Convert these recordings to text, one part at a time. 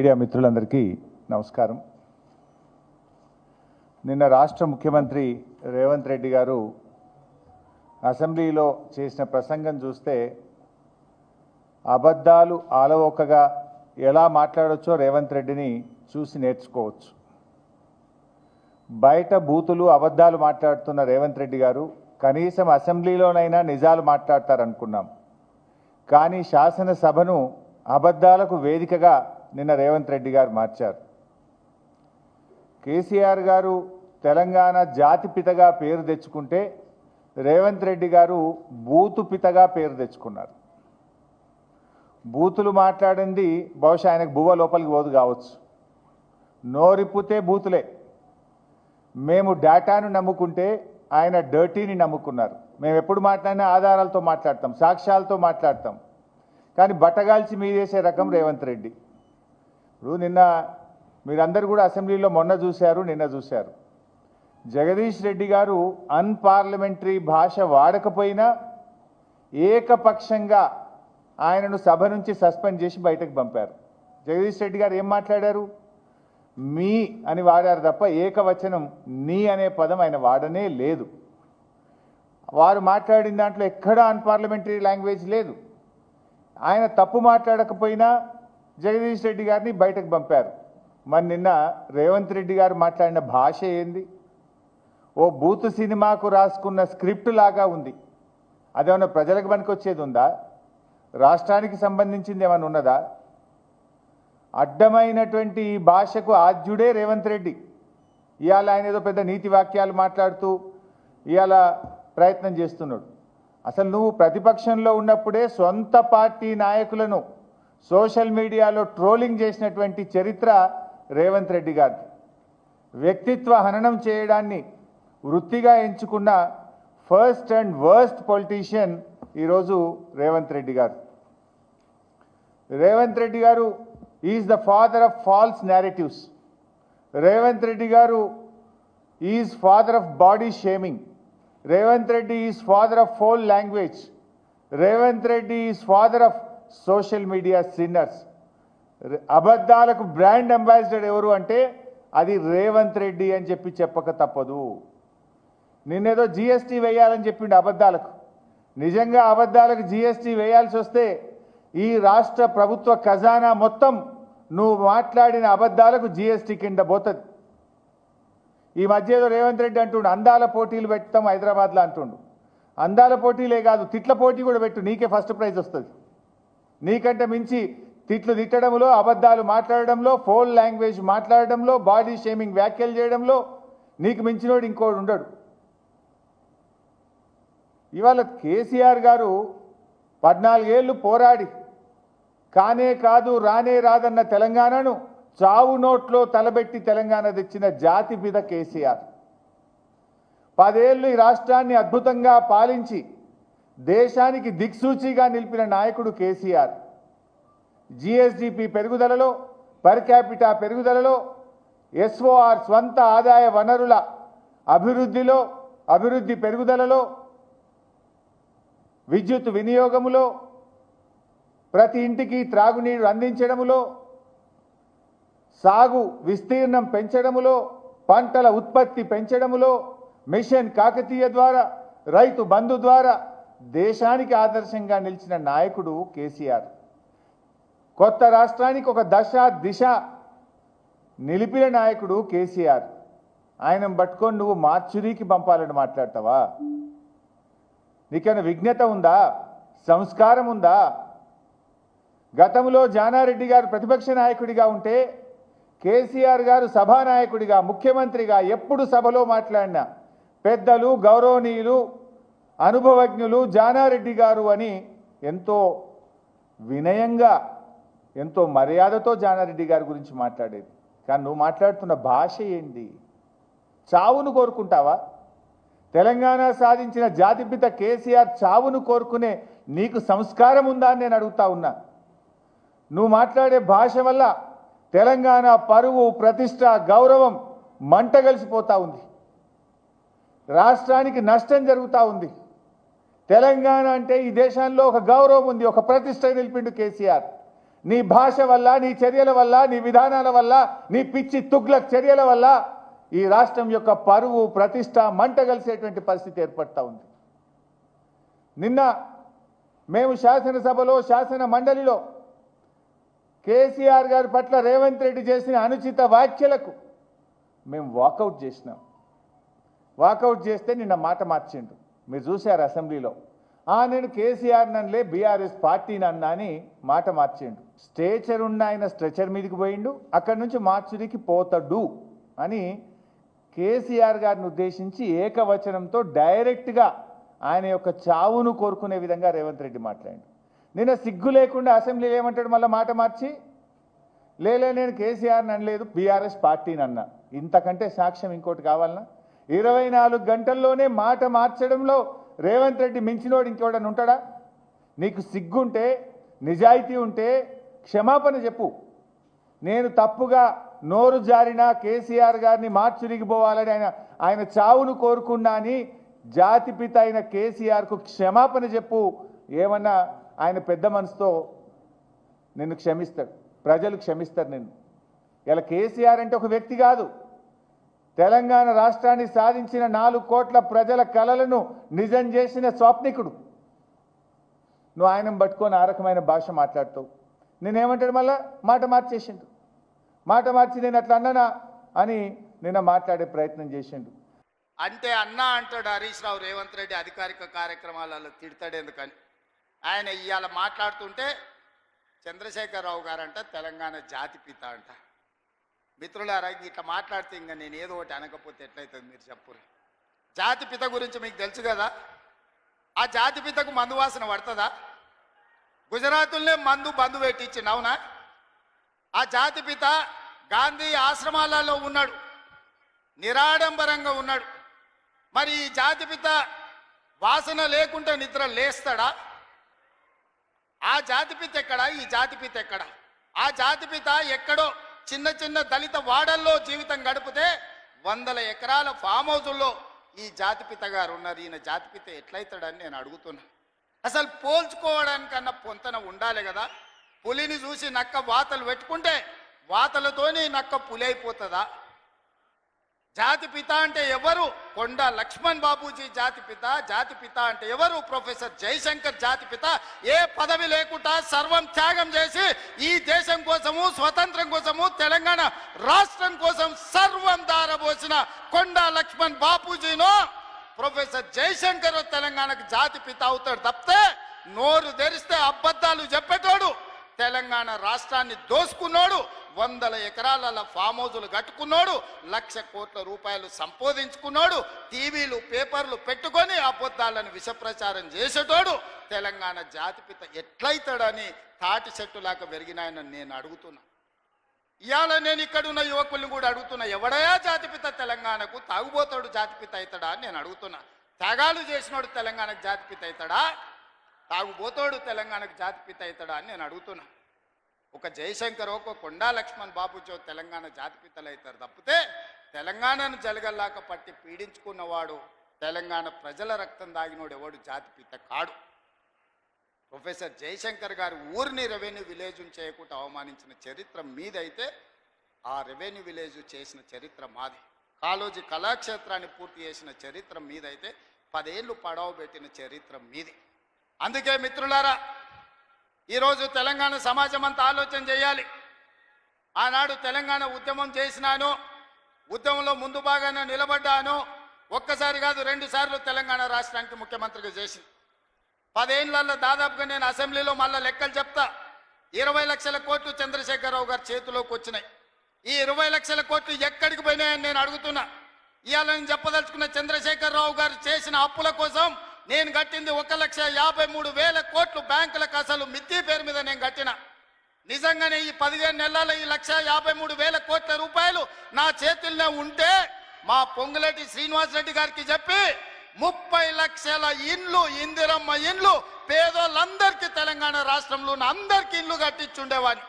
Media మిత్రులందరికీ నమస్కారం. నిన్న రాష్ట్ర ముఖ్యమంత్రి రేవంత్ రెడ్డి గారు అసెంబ్లీలో చేసిన ప్రసంగం చూస్తే అబద్ధాలు ఆలవోకగా ఎలా మాట్లాడొచ్చో రేవంత్ రెడ్డిని చూసి నేర్చుకోవచ్చు. బయట బూతులు అబద్ధాలు మాట్లాడుతున్న రేవంత్ రెడ్డి గారు కనీసం అసెంబ్లీలోనైనా నిజాలు మాట్లాడతారనుకున్నాం. కానీ శాసనసభను అబద్ధాలకు వేదికగా నిన్న రేవంత్ రెడ్డి గారు మార్చారు. కేసీఆర్ గారు తెలంగాణ జాతి పితగా పేరు తెచ్చుకుంటే రేవంత్ రెడ్డి గారు బూతు పితగా పేరు తెచ్చుకున్నారు. బూతులు మాట్లాడింది బహుశా ఆయనకు బువ్వ లోపలికి పోదు కావచ్చు. నోరిప్పితే బూతులే. మేము డేటాను నమ్ముకుంటే ఆయన డర్టీని నమ్ముకున్నారు. మేము ఎప్పుడు మాట్లాడినా ఆధారాలతో మాట్లాడతాం, సాక్ష్యాలతో మాట్లాడతాం. కానీ బట్టగాల్చి మీదేసే రకం రేవంత్ రెడ్డి. ఇప్పుడు నిన్న మీరందరూ కూడా అసెంబ్లీలో నిన్న చూశారు. జగదీష్ రెడ్డి గారు అన్పార్లమెంటరీ భాష వాడకపోయినా ఏకపక్షంగా ఆయనను సభ నుంచి సస్పెండ్ చేసి బయటకు పంపారు. జగదీష్ రెడ్డి గారు ఏం మాట్లాడారు? మీ అని వాడారు తప్ప ఏకవచనం నీ అనే పదం ఆయన వాడనే లేదు. వారు మాట్లాడిన దాంట్లో ఎక్కడా అన్పార్లమెంటరీ లాంగ్వేజ్ లేదు. ఆయన తప్పు మాట్లాడకపోయినా జగదీష్ రెడ్డి గారిని బయటకు పంపారు. మరి నిన్న రేవంత్ రెడ్డి గారు మాట్లాడిన భాష ఏంది? ఓ బూత్ సినిమాకు రాసుకున్న స్క్రిప్ట్ లాగా ఉంది. అదేమన్నా ప్రజలకు పనికొచ్చేది ఉందా? రాష్ట్రానికి సంబంధించింది ఏమైనా ఉన్నదా? అడ్డమైనటువంటి ఈ భాషకు ఆద్యుడే రేవంత్ రెడ్డి. ఇవాళ ఆయన ఏదో పెద్ద నీతి వాక్యాలు మాట్లాడుతూ ఇవాళ ప్రయత్నం చేస్తున్నాడు. అసలు నువ్వు ప్రతిపక్షంలో ఉన్నప్పుడే సొంత పార్టీ నాయకులను సోషల్ మీడియాలో ట్రోలింగ్ చేసినటువంటి చరిత్ర రేవంత్ రెడ్డి గారి. వ్యక్తిత్వ హననం చేయడాన్ని వృత్తిగా ఎంచుకున్న ఫస్ట్ అండ్ వర్స్ట్ పొలిటీషియన్ ఈరోజు రేవంత్ రెడ్డి గారు. Revanth Reddy garu is the father of false narratives. Revanth Reddy garu is father of body shaming. Revanth Reddy is father of foul language. Revanth Reddy is father of social media sinners. అబద్ధాలకు బ్రాండ్ అంబాసిడర్ ఎవరు అంటే అది రేవంత్ రెడ్డి అని చెప్పక తప్పదు. నిన్నేదో జీఎస్టీ వేయాలని చెప్పిండు అబద్ధాలకు. నిజంగా అబద్ధాలకు జీఎస్టీ వేయాల్సి వస్తే ఈ రాష్ట్ర ప్రభుత్వ ఖజానా మొత్తం నువ్వు మాట్లాడిన అబద్ధాలకు జీఎస్టీ కింద పోతుంది. ఈ మధ్య ఏదో రేవంత్ రెడ్డి అంటుండు అందాల పోటీలు పెడతాం హైదరాబాద్లో అంటుండు. అందాల పోటీలే కాదు, తిట్ల పోటీ కూడా పెట్టు, నీకే ఫస్ట్ ప్రైజ్ వస్తుంది. నీకంటే మించి తిట్లు తిట్టడంలో, అబద్ధాలు మాట్లాడడంలో, ఫౌల్ లాంగ్వేజ్ మాట్లాడడంలో, బాడీ షేమింగ్ వ్యాఖ్యలు చేయడంలో నీకు మించినోడు ఇంకోడు ఉండడు. ఇవాళ కేసీఆర్ గారు 14 ఏళ్ళు పోరాడి కానే కాదు రానే రాదన్న తెలంగాణను చావు నోట్లో తలబెట్టి తెలంగాణ తెచ్చిన జాతి పిత కేసీఆర్. 10 ఏళ్ళు ఈ రాష్ట్రాన్ని అద్భుతంగా పాలించి దేశానికి దిక్సూచిగా నిలిపిన నాయకుడు కేసీఆర్. జిఎస్డిపి పెరుగుదలలో, పర్ క్యాపిటా పెరుగుదలలో, ఎస్ఓఆర్ స్వంత ఆదాయ వనరుల అభివృద్ధి పెరుగుదలలో, విద్యుత్ వినియోగములో, ప్రతి ఇంటికి త్రాగునీరు అందించడములో, సాగు విస్తీర్ణం పెంచడములో, పంటల ఉత్పత్తి పెంచడములో, మిషన్ కాకతీయ ద్వారా, రైతు బంధు ద్వారా దేశానికి ఆదర్శంగా నిలిచిన నాయకుడు కేసీఆర్. కొత్త రాష్ట్రానికి ఒక దిశ నిలిపిన నాయకుడు కేసీఆర్. ఆయనను పట్టుకొని నువ్వు మార్చురీకి పంపాలని మాట్లాడతావా? నీకేమైనా విజ్ఞత ఉందా? సంస్కారం ఉందా? గతంలో జానారెడ్డి గారు ప్రతిపక్ష నాయకుడిగా ఉంటే కేసీఆర్ గారు సభానాయకుడిగా, ముఖ్యమంత్రిగా ఎప్పుడు సభలో మాట్లాడినా పెద్దలు, గౌరవనీయులు, అనుభవజ్ఞులు జానారెడ్డి గారు అని ఎంతో వినయంగా, ఎంతో మర్యాదతో జానారెడ్డి గారి గురించి మాట్లాడేది. కానీ నువ్వు మాట్లాడుతున్న భాష ఏంటి? చావును కోరుకుంటావా? తెలంగాణ సాధించిన జాతిపిత కేసీఆర్ చావును కోరుకునే నీకు సంస్కారం ఉందా అని నేను అడుగుతా ఉన్నా. నువ్వు మాట్లాడే భాష వల్ల తెలంగాణ పరువు, ప్రతిష్ట, గౌరవం మంటగలిసిపోతా ఉంది. రాష్ట్రానికి నష్టం జరుగుతూ ఉంది. తెలంగాణ అంటే ఈ దేశంలో ఒక గౌరవం ఉంది, ఒక ప్రతిష్ట నిలిపిండు కేసీఆర్. నీ భాష వల్ల, నీ చర్యల వల్ల, నీ విధానాల వల్ల, నీ పిచ్చి తుగ్లక్ చర్యల వల్ల ఈ రాష్ట్రం యొక్క పరువు ప్రతిష్ట మంటగలిసేటువంటి పరిస్థితి ఏర్పడతా ఉంది. నిన్న మేము శాసనసభలో, శాసన మండలిలో కేసీఆర్ గారి పట్ల రేవంత్ రెడ్డి చేసిన అనుచిత వ్యాఖ్యలకు మేము వాకౌట్ చేసినాం. వాకౌట్ చేస్తే నిన్న మాట మార్చిండు. మీరు చూశారు అసెంబ్లీలో. నేను కేసీఆర్ నన్లే బీఆర్ఎస్ పార్టీని అన్నా అని మాట మార్చిండు. స్ట్రెచర్ ఉన్న ఆయన స్ట్రెచర్ మీదకి పోయిండు, అక్కడి నుంచి మార్చుడికి పోతాడు అని కేసీఆర్ గారిని ఉద్దేశించి ఏకవచనంతో డైరెక్ట్గా ఆయన యొక్క చావును కోరుకునే విధంగా రేవంత్ రెడ్డి మాట్లాడాడు. నిన్న సిగ్గు లేకుండా అసెంబ్లీలో ఏమంటాడు, మళ్ళీ మాట మార్చి లేలే నేను కేసీఆర్ని అనలేదు బీఆర్ఎస్ పార్టీని అన్నా. ఇంతకంటే సాక్ష్యం ఇంకోటి కావాలన్నా? 24 గంటల్లోనే మాట మార్చడంలో రేవంత్ రెడ్డి మించినోడు ఇంకోడని ఉంటాడా? నీకు సిగ్గుంటే, నిజాయితీ ఉంటే క్షమాపణ చెప్పు. నేను తప్పుగా నోరు జారినా కేసీఆర్ గారిని మార్చురిగిపోవాలని ఆయన చావును కోరుకున్నా అని జాతిపిత అయిన కేసీఆర్కు క్షమాపణ చెప్పు. ఏమన్నా ఆయన పెద్ద మనసుతో నిన్ను క్షమిస్తాడు, ప్రజలు క్షమిస్తారు నిన్ను. ఇలా కేసీఆర్ అంటే ఒక వ్యక్తి కాదు, తెలంగాణ రాష్ట్రాన్ని సాధించిన 4 కోట్ల ప్రజల కలలను నిజం చేసిన స్వాప్నికుడు. నువ్వు ఆయన పట్టుకొని ఆ రకమైన భాష మాట్లాడుతావు. నేనేమంటాడు, మళ్ళా మాట మార్చేసిండు. మాట మార్చి నేను అట్లా అన్నానా అని నిన్న మాట్లాడే ప్రయత్నం చేసిండు. అంటే అన్నా అంటాడు హరీష్ రావు రేవంత్ రెడ్డి అధికారిక కార్యక్రమాలలో తిడతాడు ఎందుకని. ఆయన ఇవాళ మాట్లాడుతుంటే చంద్రశేఖరరావు గారంట తెలంగాణ జాతిపిత అంట. మిత్రులారా, ఇట్లా మాట్లాడితే ఇంకా నేను ఏదో ఒకటి అనకపోతే ఎట్లయితుంది మీరు చెప్పురు. జాతిపిత గురించి మీకు తెలుసు కదా. ఆ జాతిపితకు మందు వాసన పడుతుందా? గుజరాతుల్నే బంధు పెట్టించిండు, అవునా? ఆ జాతిపిత గాంధీ ఆశ్రమాలలో ఉన్నాడు, నిరాడంబరంగా ఉన్నాడు. మరి ఈ జాతిపిత వాసన లేకుండా నిద్ర లేస్తాడా? ఆ జాతిపిత ఎక్కడా? ఈ జాతిపిత ఎక్కడా? ఆ జాతిపిత ఎక్కడో చిన్న చిన్న దళిత వాడల్లో జీవితం గడిపితే 100 ఎకరాల ఫామ్ హౌజుల్లో ఈ జాతిపిత గారు ఉన్నారు. ఈయన జాతిపిత ఎట్లయితాడని నేను అడుగుతున్నా. అసలు పోల్చుకోవడానికన్నా పొంతన ఉండాలి కదా. పులిని చూసి నక్క వాతలు పెట్టుకుంటే వాతలతోని నక్క పులి అయిపోతుందా? జాతిపిత అంటే ఎవరు? కొండ లక్ష్మణ్ బాబూజీ జాతిపిత. జాతిపిత అంటే ఎవరు? ప్రొఫెసర్ జయశంకర్ జాతిపిత. ఏ పదవి లేకుండా సర్వం త్యాగం చేసి ఈ దేశం కోసము, స్వతంత్రం కోసము, తెలంగాణ రాష్ట్రం కోసం సర్వం దారబోసిన కొండ లక్ష్మణ్ బాపూజీనో ప్రొఫెసర్ జయశంకర్ తెలంగాణకు జాతిపిత అవుతాడు తప్పితే నోరు తెరిస్తే అబద్ధాలు చెప్పేటోడు, తెలంగాణ రాష్ట్రాన్ని దోసుకున్నాడు, 100 ఎకరాల ఫామ్ హౌజులు కట్టుకున్నాడు, 1,00,000 కోట్ల రూపాయలు సంపాదించుకున్నాడు, టీవీలు పేపర్లు పెట్టుకొని అబద్ధాలను విషప్రచారం చేసేటోడు తెలంగాణ జాతిపిత ఎట్లయితాడని తాటి చెట్టులాగా పెరిగినాయని నేను అడుగుతున్నా. ఇవాళ నేను ఇక్కడున్న యువకుల్ని కూడా అడుగుతున్నా, ఎవడయా జాతిపిత తెలంగాణకు? తాగుబోతాడు జాతిపిత అవుతాడా అని నేను అడుగుతున్నా. త్యాగాలు చేసినోడు తెలంగాణకు జాతిపిత అవుతాడా? తాగుబోతాడు తెలంగాణకు జాతిపిత అవుతాడా అని నేను అడుగుతున్నా. ఒక జయశంకర్, ఒక కొండా లక్ష్మణ్ బాబుజీ తెలంగాణ జాతిపితలు అవుతారు తప్పితే తెలంగాణను జలగల్లాక పట్టి పీడించుకున్నవాడు, తెలంగాణ ప్రజల రక్తం దాగినోడు ఎవడు జాతిపిత కాడు. ప్రొఫెసర్ జయశంకర్ గారు ఊరిని రెవెన్యూ విలేజ్ చేయకుండా అవమానించిన చరిత్ర మీదైతే ఆ రెవెన్యూ విలేజ్ చేసిన చరిత్ర మాది. కాళోజీ కళాక్షేత్రాన్ని పూర్తి చేసిన చరిత్ర మీదైతే 10 ఏళ్ళు పడవ పెట్టిన చరిత్ర మీది. అందుకే మిత్రులారా, ఈరోజు తెలంగాణ సమాజం అంతా ఆలోచన చేయాలి. ఆనాడు తెలంగాణ ఉద్యమం చేసినాను, ఉద్యమంలో ముందు భాగాన నిలబడ్డాను. ఒక్కసారి కాదు 2 సార్లు తెలంగాణ రాష్ట్రానికి ముఖ్యమంత్రిగా చేసింది. 10 ఏళ్లలో దాదాపుగా నేను అసెంబ్లీలో మళ్ళా లెక్కలు చెప్తా. 20 లక్షల కోట్లు చంద్రశేఖరరావు గారి చేతిలోకి వచ్చినాయి. ఈ 20 లక్షల కోట్లు ఎక్కడికి పోయినాయని నేను అడుగుతున్నా. ఇవాళ నేను చెప్పదలుచుకున్న, చంద్రశేఖరరావు గారు చేసిన అప్పుల కోసం నేను కట్టింది 1,53,000 కోట్లు బ్యాంకులకు అసలు మిత్తి పేరు మీద నేను కట్టిన. నిజంగానే ఈ 15 నెలల ఈ 1,53,000 కోట్ల రూపాయలు నా చేతుల్లో ఉంటే మా పొంగులేటి శ్రీనివాసరెడ్డి గారికి చెప్పి 30 లక్షల ఇండ్లు, ఇందిరమ్మ ఇండ్లు పేదోళ్ళందరికీ, తెలంగాణ రాష్ట్రంలో ఉన్న అందరికీ ఇండ్లు కట్టించుండేవాడిని.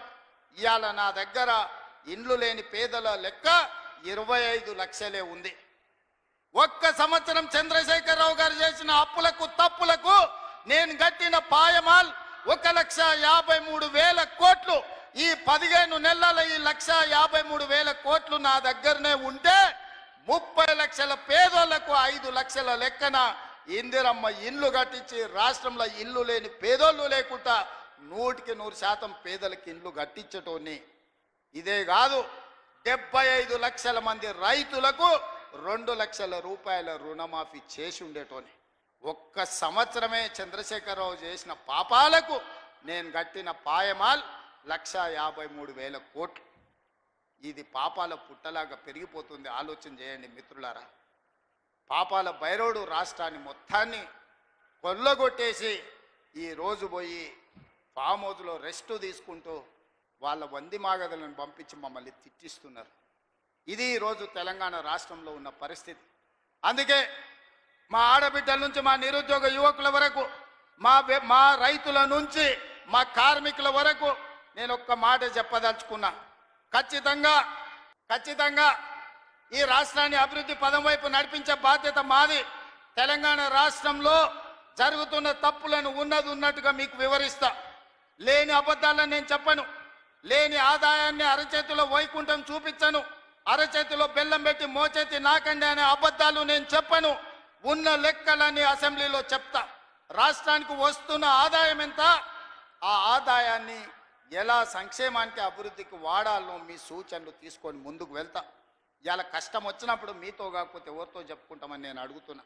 ఇవాళ నా దగ్గర ఇండ్లు లేని పేదల లెక్క 25 లక్షలే ఉంది. ఒక్క సంవత్సరం చంద్రశేఖరరావు గారు చేసిన అప్పులకు తప్పులకు నేను కట్టిన పాయమాల్ 1,53,000 కోట్లు ఈ 15 నెలల ఈ 1,53,000 కోట్లు నా దగ్గరనే ఉంటే 30 లక్షల పేదోళ్లకు 5 లక్షల లెక్కన ఇందిరమ్మ ఇల్లు కట్టించి రాష్ట్రంలో ఇల్లు లేని పేదోళ్ళు లేకుండా 100% పేదలకు ఇల్లు కట్టించటోని. ఇదే కాదు 75 లక్షల మంది రైతులకు 2 లక్షల రూపాయల రుణమాఫీ చేసి ఉండేటోని. ఒక్క సంవత్సరమే చంద్రశేఖరరావు చేసిన పాపాలకు నేను కట్టిన పాయమాల్ 1,53,000 కోట్లు. ఇది పాపాల పుట్టలాగా పెరిగిపోతుంది. ఆలోచన చేయండి మిత్రులారా. పాపాల భైరవుడు రాష్ట్రాన్ని మొత్తాన్ని కొల్లగొట్టేసి ఈ రోజు పోయి ఫామ్ హౌస్లో రెస్ట్ తీసుకుంటూ వాళ్ళ వంది మాగదులను పంపించి మమ్మల్ని తిట్టిస్తున్నారు. ఇది ఈరోజు తెలంగాణ రాష్ట్రంలో ఉన్న పరిస్థితి. అందుకే మా ఆడబిడ్డల నుంచి మా నిరుద్యోగ యువకుల వరకు మా రైతుల నుంచి మా కార్మికుల వరకు నేను ఒక్క మాట చెప్పదలుచుకున్నా. ఖచ్చితంగా ఈ రాష్ట్రాన్ని అభివృద్ధి పదం వైపు నడిపించే బాధ్యత మాది. తెలంగాణ రాష్ట్రంలో జరుగుతున్న తప్పులను ఉన్నట్టుగా మీకు వివరిస్తా. లేని అబద్ధాలను నేను చెప్పను. లేని ఆదాయాన్ని అరచేతిలో వైకుంఠం చూపించను. అరచేతిలో బెల్లం పెట్టి మోచేతి నాకండి అనే అబద్ధాలు నేను చెప్పను. ఉన్న లెక్కలన్నీ అసెంబ్లీలో చెప్తా. రాష్ట్రానికి వస్తున్న ఆదాయం ఎంత, ఆ ఆదాయాన్ని ఎలా సంక్షేమానికి అభివృద్ధికి వాడాలో మీ సూచనలు తీసుకొని ముందుకు వెళ్తా. ఇలా కష్టం వచ్చినప్పుడు మీతో కాకపోతే ఎవరితో చెప్పుకుంటామని నేను అడుగుతున్నా.